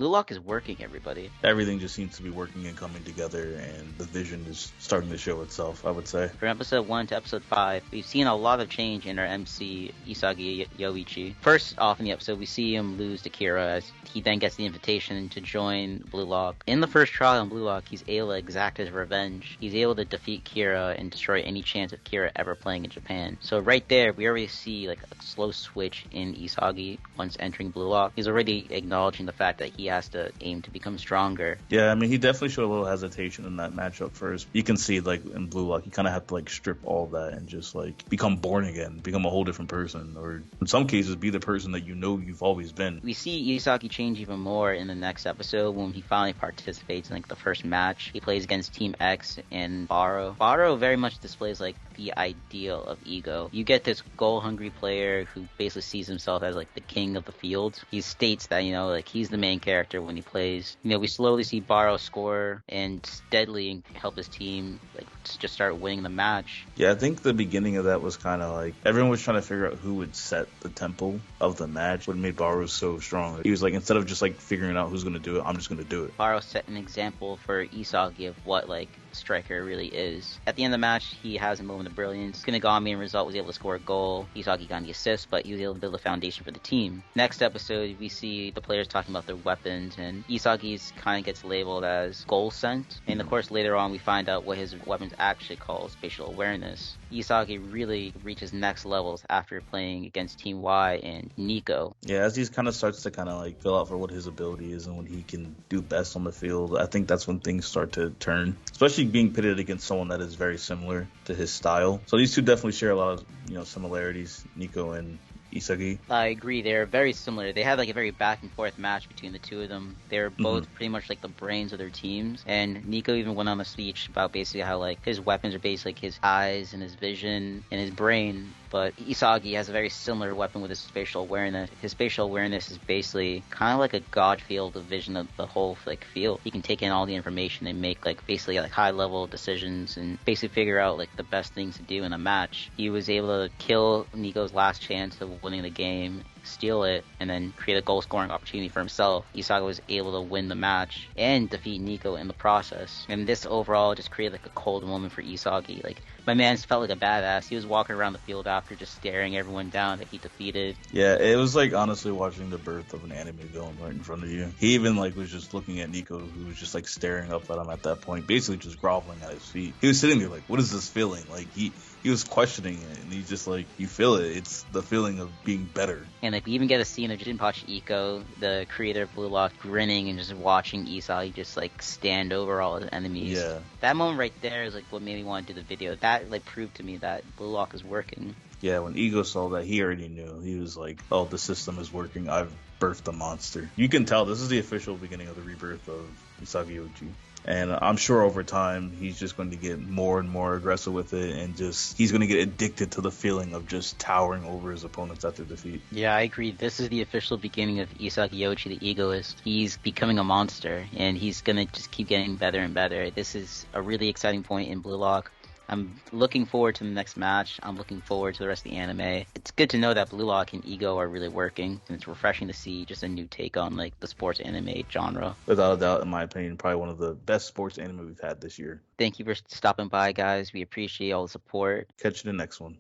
Blue Lock is working, everybody. Everything just seems to be working and coming together, and the vision is starting to show itself, I would say. From episode 1 to episode 5, we've seen a lot of change in our MC, Isagi Yoichi. First off in the episode, we see him lose to Kira as he then gets the invitation to join Blue Lock. In the first trial on Blue Lock, he's able to exact his revenge. He's able to defeat Kira and destroy any chance of Kira ever playing in Japan. So right there, we already see like a slow switch in Isagi once entering Blue Lock. He's already acknowledging the fact that he has to aim to become stronger. Yeah, I mean, he definitely showed a little hesitation in that matchup first. You can see, like, in Blue Lock, you kind of have to, like, strip all that and just, like, become born again, become a whole different person, or in some cases, be the person that you know you've always been. We see Isagi change even more in the next episode when he finally participates in, like, the first match. He plays against Team X and Barou. Barou very much displays, like, the ideal of ego. You get this goal-hungry player who basically sees himself as, like, the king of the field. He states that, you know, like, he's the main character when he plays. You know, we slowly see Barou score and steadily help his team, like, just start winning the match. Yeah, I think the beginning of that was kind of like, everyone was trying to figure out who would set the tempo of the match. What made Barou so strong, he was like, instead of just, like, figuring out who's going to do it, I'm just going to do it. Barou set an example for Isagi of what, like, striker really is. At the end of the match, he has a moment of brilliance. Shinigami, in result, was able to score a goal. Isagi got the assist, but he was able to build a foundation for the team. Next episode, we see the players talking about their weapons, and Isagi's kind of gets labeled as goal sent. And of course, later on, we find out what his weapons actually call spatial awareness. Isagi really reaches next levels after playing against Team Y and Niko. Yeah, as he kind of starts to kind of like fill out for what his ability is and what he can do best on the field, I think that's when things start to turn, especially being pitted against someone that is very similar to his style. So these two definitely share a lot of, you know, similarities, Niko and Isagi. I agree, they're very similar. They had like a very back and forth match between the two of them. They're both pretty much like the brains of their teams. And Niko even went on a speech about basically how like his weapons are basically like his eyes and his vision and his brain. But Isagi has a very similar weapon with his spatial awareness. His spatial awareness is basically kind of like a god field of vision of the whole like field. He can take in all the information and make like basically like high level decisions and basically figure out like the best things to do in a match. He was able to kill Niko's last chance of winning the game, steal it, and then create a goal scoring opportunity for himself. Isagi was able to win the match and defeat Niko in the process. And this overall just created like a cold moment for Isagi. Like, my man felt like a badass. He was walking around the field after just staring everyone down that he defeated. Yeah, it was like honestly watching the birth of an anime villain right in front of you. He even like was just looking at Niko, who was just like staring up at him at that point, basically just groveling at his feet. He was sitting there like, what is this feeling? Like he was questioning it, and he's just like, you feel it. It's the feeling of being better. And like we even get a scene of Jinpachi Iko, the creator of Blue Lock, grinning and just watching Isagi just like stand over all his enemies. Yeah. That moment right there is like what made me want to do the video. That like proved to me that Blue Lock is working. Yeah, when Ego saw that, he already knew. He was like, oh, the system is working. I've birthed a monster. You can tell this is the official beginning of the rebirth of Isagi Yoichi. And I'm sure over time, he's just going to get more and more aggressive with it, and just he's going to get addicted to the feeling of just towering over his opponents after defeat. Yeah, I agree. This is the official beginning of Isagi Yoichi, the Egoist. He's becoming a monster, and he's going to just keep getting better and better. This is a really exciting point in Blue Lock. I'm looking forward to the next match. I'm looking forward to the rest of the anime. It's good to know that Blue Lock and Ego are really working, and it's refreshing to see just a new take on like the sports anime genre. Without a doubt, in my opinion, probably one of the best sports anime we've had this year. Thank you for stopping by, guys. We appreciate all the support. Catch you in the next one.